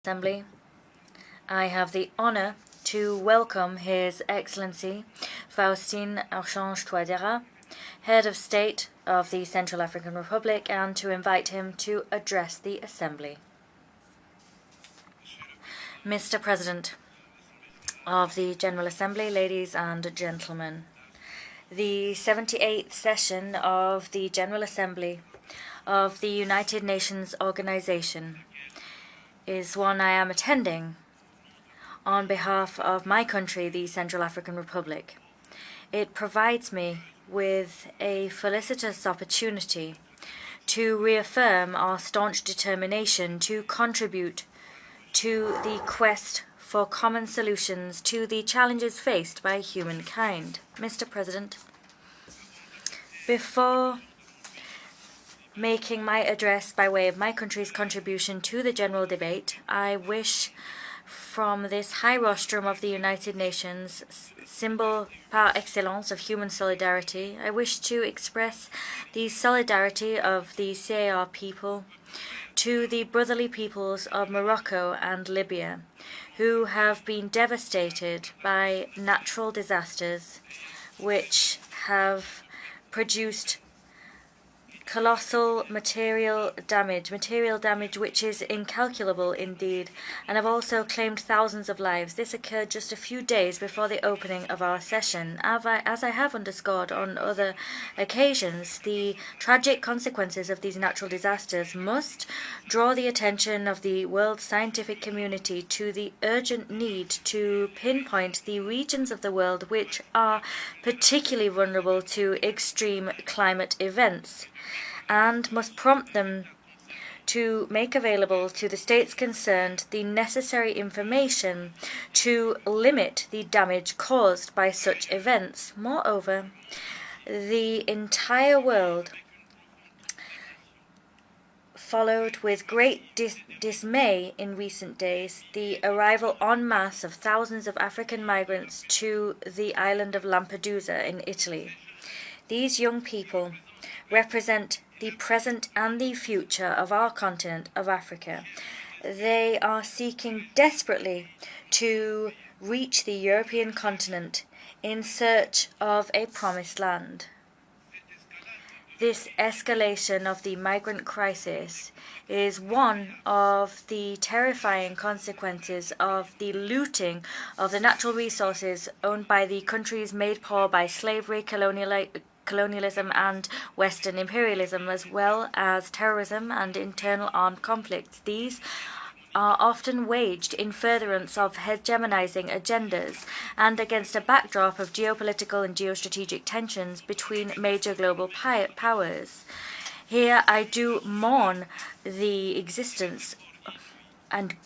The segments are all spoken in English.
Assembly. I have the honor to welcome His Excellency Faustin-Archange Touadéra, Head of State of the Central African Republic, and to invite him to address the Assembly. Mr. President of the General Assembly, ladies and gentlemen, the 78th session of the General Assembly of the United Nations Organization is one I am attending on behalf of my country, the Central African Republic. It provides me with a felicitous opportunity to reaffirm our staunch determination to contribute to the quest for common solutions to the challenges faced by humankind. Mr. President, before making my address by way of my country's contribution to the general debate, I wish from this high rostrum of the United Nations, symbol par excellence of human solidarity, I wish to express the solidarity of the CAR people to the brotherly peoples of Morocco and Libya, who have been devastated by natural disasters which have produced colossal material damage which is incalculable indeed, and have also claimed thousands of lives. This occurred just a few days before the opening of our session. As I have underscored on other occasions, the tragic consequences of these natural disasters must draw the attention of the world scientific community to the urgent need to pinpoint the regions of the world which are particularly vulnerable to extreme climate events, and must prompt them to make available to the states concerned the necessary information to limit the damage caused by such events. Moreover, the entire world followed with great dismay in recent days the arrival en masse of thousands of African migrants to the island of Lampedusa in Italy. These young people represent the present and the future of our continent of Africa. They are seeking desperately to reach the European continent in search of a promised land. This escalation of the migrant crisis is one of the terrifying consequences of the looting of the natural resources owned by the countries made poor by slavery, colonialism and Western imperialism, as well as terrorism and internal armed conflicts. These are often waged in furtherance of hegemonizing agendas and against a backdrop of geopolitical and geostrategic tensions between major global powers. Here I do mourn the existence and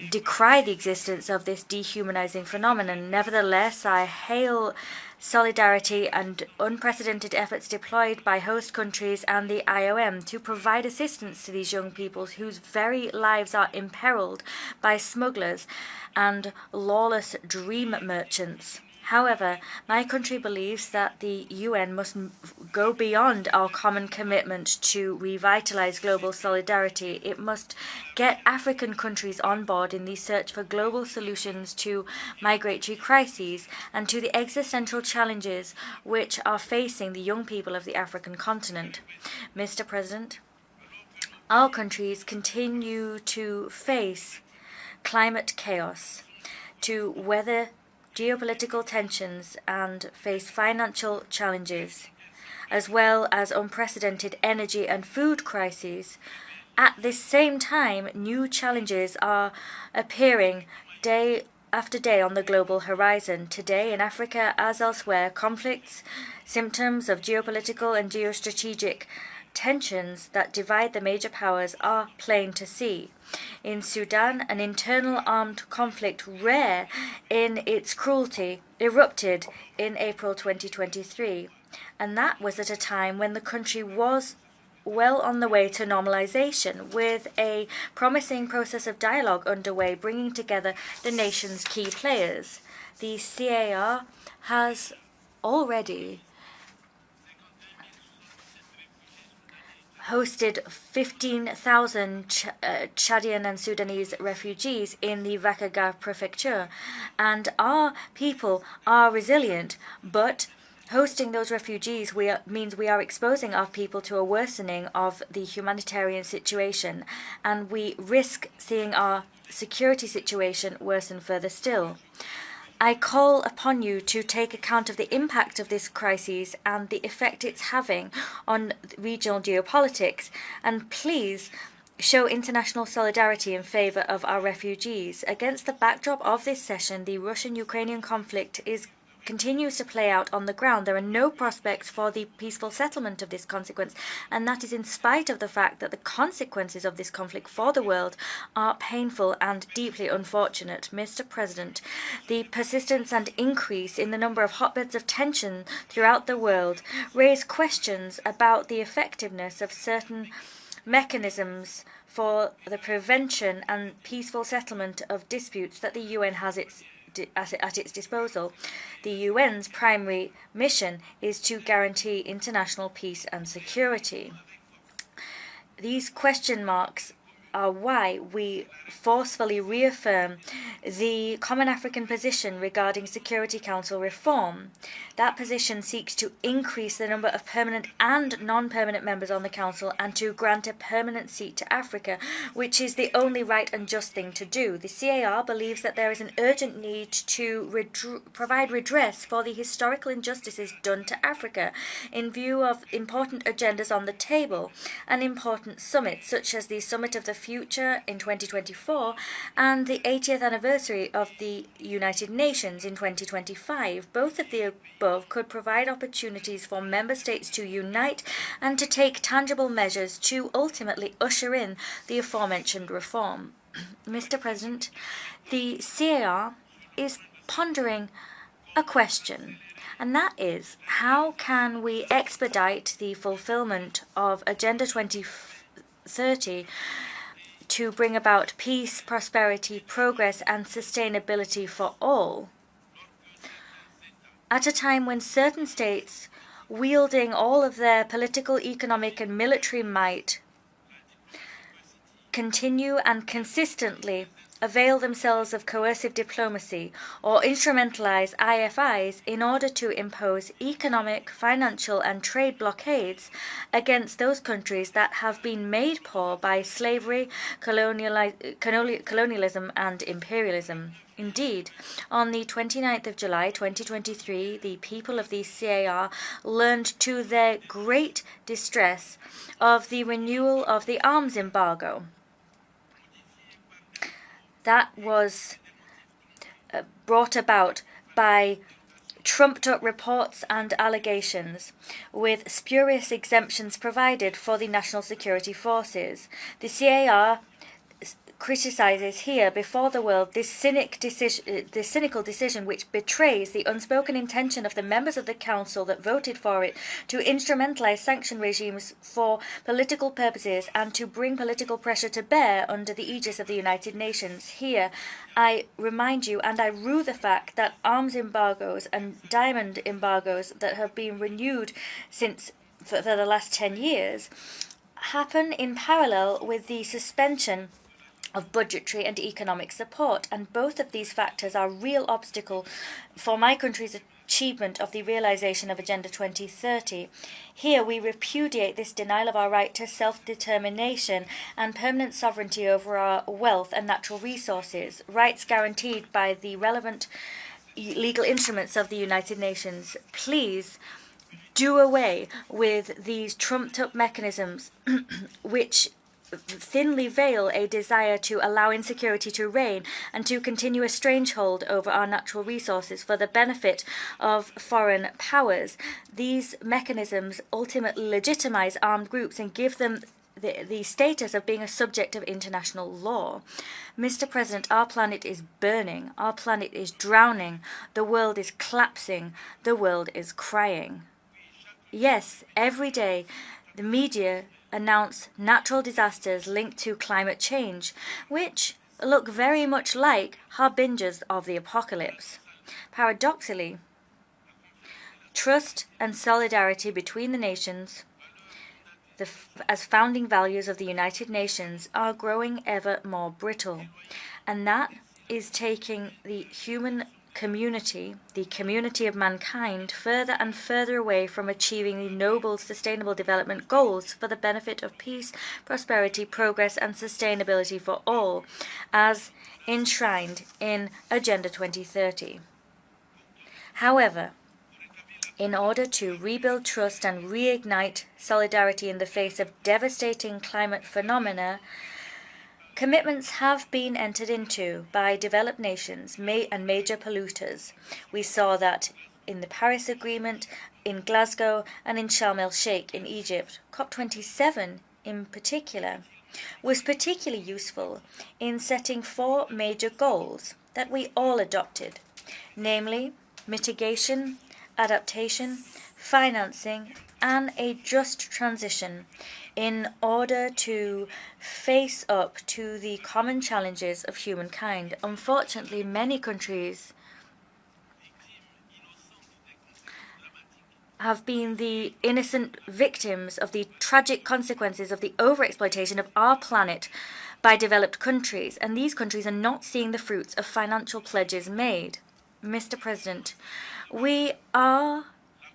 decry the existence of this dehumanizing phenomenon. Nevertheless, I hail solidarity and unprecedented efforts deployed by host countries and the IOM to provide assistance to these young people whose very lives are imperiled by smugglers and lawless dream merchants. However, my country believes that the UN must go beyond our common commitment to revitalize global solidarity. It must get African countries on board in the search for global solutions to migratory crises and to the existential challenges which are facing the young people of the African continent. Mr. President, our countries continue to face climate chaos, to weather geopolitical tensions and face financial challenges, as well as unprecedented energy and food crises. At this same time, new challenges are appearing day after day on the global horizon. Today, in Africa as elsewhere, conflicts, symptoms of geopolitical and geostrategic tensions that divide the major powers are plain to see. In Sudan, an internal armed conflict rare in its cruelty erupted in April 2023, and that was at a time when the country was well on the way to normalization, with a promising process of dialogue underway, bringing together the nation's key players. The CAR has already hosted 15,000 Chadian and Sudanese refugees in the Vakaga prefecture. And our people are resilient, but hosting those refugees means we are exposing our people to a worsening of the humanitarian situation, and we risk seeing our security situation worsen further still. I call upon you to take account of the impact of this crisis and the effect it's having on regional geopolitics, and please show international solidarity in favor of our refugees. Against the backdrop of this session, the Russian-Ukrainian conflict continues to play out on the ground. There are no prospects for the peaceful settlement of this consequence, and that is in spite of the fact that the consequences of this conflict for the world are painful and deeply unfortunate. Mr. President, the persistence and increase in the number of hotbeds of tension throughout the world raise questions about the effectiveness of certain mechanisms for the prevention and peaceful settlement of disputes that the UN has at its disposal. The UN's primary mission is to guarantee international peace and security. These question marks are why we forcefully reaffirm the Common African position regarding Security Council reform. That position seeks to increase the number of permanent and non-permanent members on the Council and to grant a permanent seat to Africa, which is the only right and just thing to do. The CAR believes that there is an urgent need to provide redress for the historical injustices done to Africa in view of important agendas on the table and important summits, such as the Summit of the Future in 2024 and the 80th anniversary of the United Nations in 2025. Both of the above could provide opportunities for member states to unite and to take tangible measures to ultimately usher in the aforementioned reform. Mr. President, the CAR is pondering a question, and that is, how can we expedite the fulfillment of Agenda 2030 to bring about peace, prosperity, progress, and sustainability for all, at a time when certain states, wielding all of their political, economic, and military might, continue and consistently avail themselves of coercive diplomacy or instrumentalize IFIs in order to impose economic, financial, and trade blockades against those countries that have been made poor by slavery, colonialism, and imperialism. Indeed, on the 29th of July 2023, the people of the CAR learned to their great distress of the renewal of the arms embargo. That was brought about by trumped-up reports and allegations, with spurious exemptions provided for the national security forces. The CAR criticizes here before the world this cynical decision which betrays the unspoken intention of the members of the Council that voted for it to instrumentalize sanction regimes for political purposes and to bring political pressure to bear under the aegis of the United Nations. Here, I remind you and I rue the fact that arms embargoes and diamond embargoes that have been renewed for the last 10 years happen in parallel with the suspension of budgetary and economic support, and both of these factors are real obstacle for my country's achievement of the realization of Agenda 2030. Here we repudiate this denial of our right to self-determination and permanent sovereignty over our wealth and natural resources, rights guaranteed by the relevant legal instruments of the United Nations. Please do away with these trumped-up mechanisms which thinly veil a desire to allow insecurity to reign and to continue a stranglehold over our natural resources for the benefit of foreign powers. These mechanisms ultimately legitimize armed groups and give them the status of being a subject of international law. Mr. President, our planet is burning, our planet is drowning, the world is collapsing, the world is crying. Yes, every day the media announce natural disasters linked to climate change, which look very much like harbingers of the apocalypse. Paradoxically, trust and solidarity between the nations, as founding values of the United Nations are growing ever more brittle. And that is taking the human community, the community of mankind, further and further away from achieving the noble sustainable development goals for the benefit of peace, prosperity, progress and sustainability for all, as enshrined in Agenda 2030. However, in order to rebuild trust and reignite solidarity in the face of devastating climate phenomena, commitments have been entered into by developed nations and major polluters. We saw that in the Paris Agreement, in Glasgow, and in Sharm el-Sheikh in Egypt. COP27, in particular, was particularly useful in setting 4 major goals that we all adopted, namely mitigation, adaptation, financing, and a just transition in order to face up to the common challenges of humankind. Unfortunately, many countries have been the innocent victims of the tragic consequences of the overexploitation of our planet by developed countries, and these countries are not seeing the fruits of financial pledges made. Mr. President, we are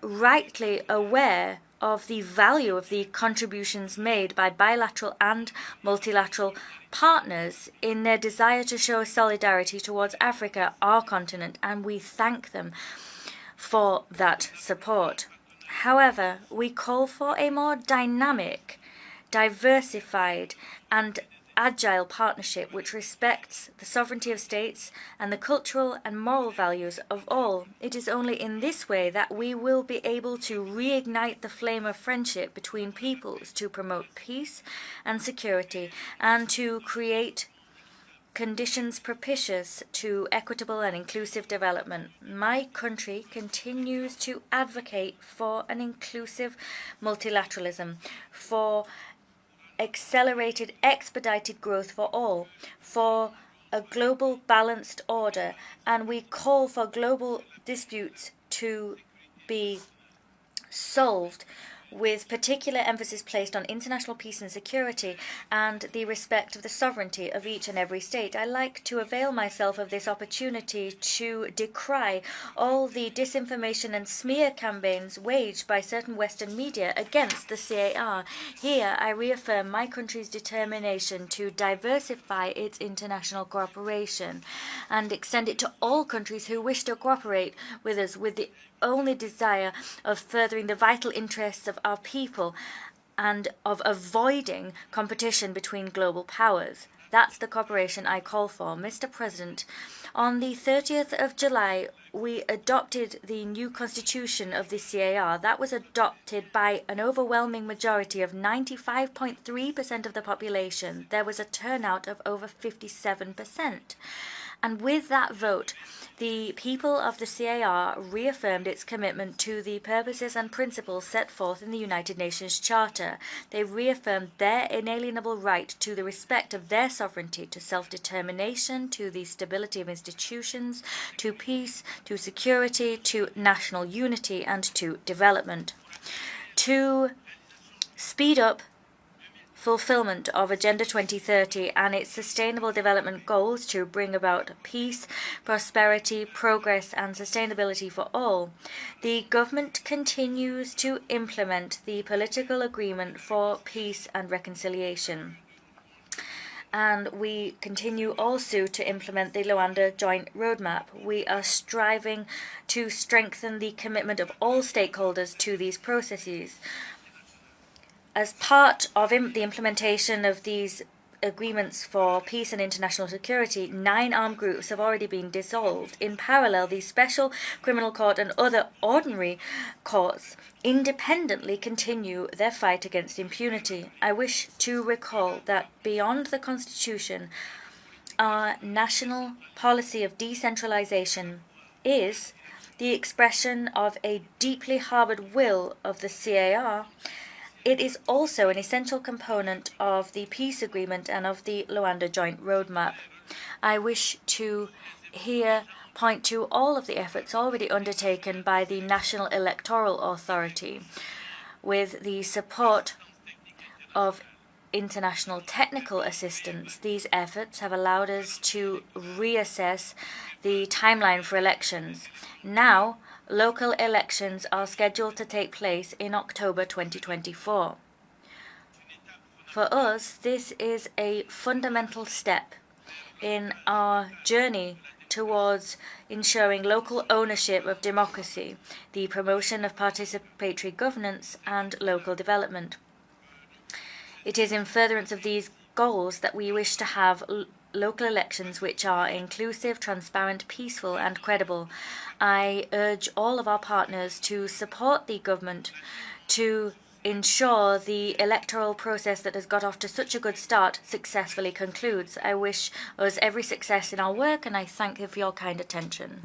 rightly aware of the value of the contributions made by bilateral and multilateral partners in their desire to show solidarity towards Africa, our continent, and we thank them for that support. However, we call for a more dynamic, diversified, and agile partnership which respects the sovereignty of states and the cultural and moral values of all. It is only in this way that we will be able to reignite the flame of friendship between peoples, to promote peace and security, and to create conditions propitious to equitable and inclusive development. My country continues to advocate for an inclusive multilateralism, for accelerated, expedited growth for all, for a global balanced order, and we call for global disputes to be solved with particular emphasis placed on international peace and security and the respect of the sovereignty of each and every state. I like to avail myself of this opportunity to decry all the disinformation and smear campaigns waged by certain Western media against the CAR. Here, I reaffirm my country's determination to diversify its international cooperation and extend it to all countries who wish to cooperate with us with the only desire of furthering the vital interests of our people and of avoiding competition between global powers. That's the cooperation I call for. Mr. President, on the 30th of July, we adopted the new constitution of the CAR. That was adopted by an overwhelming majority of 95.3% of the population. There was a turnout of over 57%. And with that vote, the people of the CAR reaffirmed its commitment to the purposes and principles set forth in the United Nations Charter. They reaffirmed their inalienable right to the respect of their sovereignty, to self-determination, to the stability of institutions, to peace, to security, to national unity, and to development. To speed up fulfillment of Agenda 2030 and its sustainable development goals to bring about peace, prosperity, progress and sustainability for all, the government continues to implement the political agreement for peace and reconciliation. And we continue also to implement the Luanda Joint Roadmap. We are striving to strengthen the commitment of all stakeholders to these processes. As part of the implementation of these agreements for peace and international security, 9 armed groups have already been dissolved. In parallel, the Special Criminal Court and other ordinary courts independently continue their fight against impunity. I wish to recall that beyond the Constitution, our national policy of decentralization is the expression of a deeply harbored will of the CAR. It is also an essential component of the peace agreement and of the Luanda Joint Roadmap. I wish to here point to all of the efforts already undertaken by the National Electoral Authority with the support of international technical assistance, these efforts have allowed us to reassess the timeline for elections. Now, local elections are scheduled to take place in October 2024. For us, this is a fundamental step in our journey towards ensuring local ownership of democracy, the promotion of participatory governance, and local development. It is in furtherance of these goals that we wish to have local elections which are inclusive, transparent, peaceful, and credible. I urge all of our partners to support the government to ensure the electoral process that has got off to such a good start successfully concludes. I wish us every success in our work, and I thank you for your kind attention.